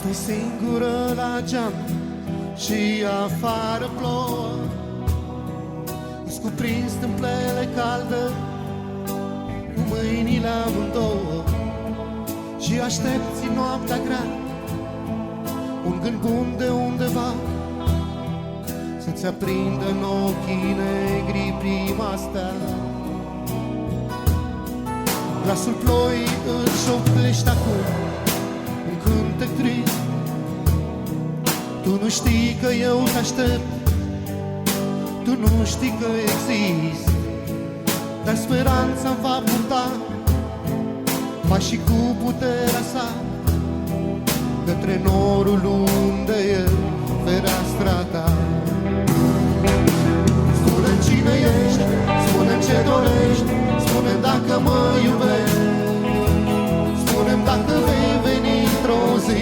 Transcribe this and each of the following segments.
Stai singură la geam și afară plouă, îți cuprins tâmplele calde cu mâinile amândouă și aștepți noaptea grea, un gând bun de undeva să-ți aprindă în ochii negri prima stea. Glasul ploii îți șoptește acum un cântec trist. Tu nu știi că eu te aștept, tu nu știi că exist, dar speranța-mi va purta pașii cu puterea sa către norul unde e fereastra ta. Spune-mi cine ești, spune-mi ce dorești, spune-mi dacă mă iubești, spune-mi dacă vei veni într-o zi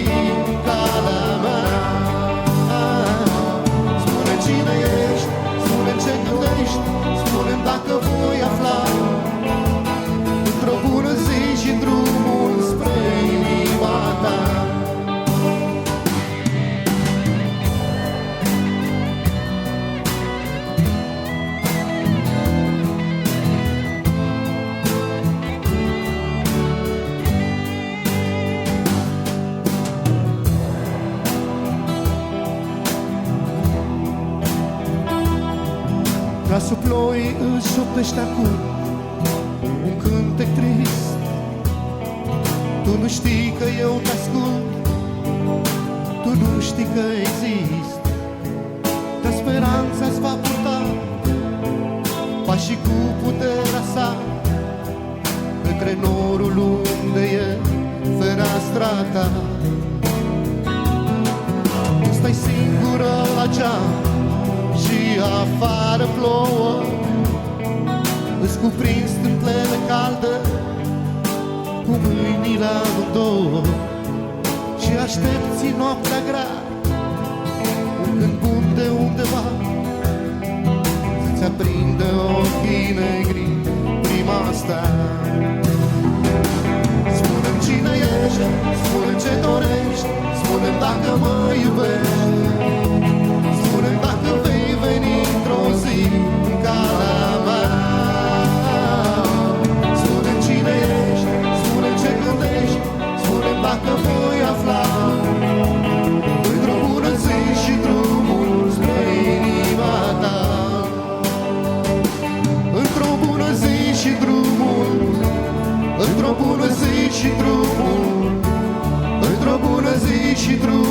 în calea mea. Spune-mi cine ești, spune-mi ce gândești, spune-mi dacă voi afla într-o bună zi și drumul spre inima ta. Glasul ploii îți șoptește acum un cântec trist. Tu nu știi că eu te ascult, tu nu știi că exist, dar speranța-ți va purta pașii cu puterea sa către norul unde e fereastra ta. Tu stai singură la geam și afară plouă, îți cuprins tâmplele calde cu mâinile amândouă și aștepți noaptea grea, un gând bun de undeva să-ți aprindă ochii negri prima stea. Spune-mi cine ești, spune-mi ce dorești, spune-mi dacă mă iubești, spune-mi dacă vei veni într-o zi în calea mea. Spune-mi cine ești, spune-mi ce gândești, spune-mi dacă voi afla într-o bună zi și drumul spre inima ta. Într-o bună zi și drumul, într-o bună zi și drumul, într-o bună zi și drumul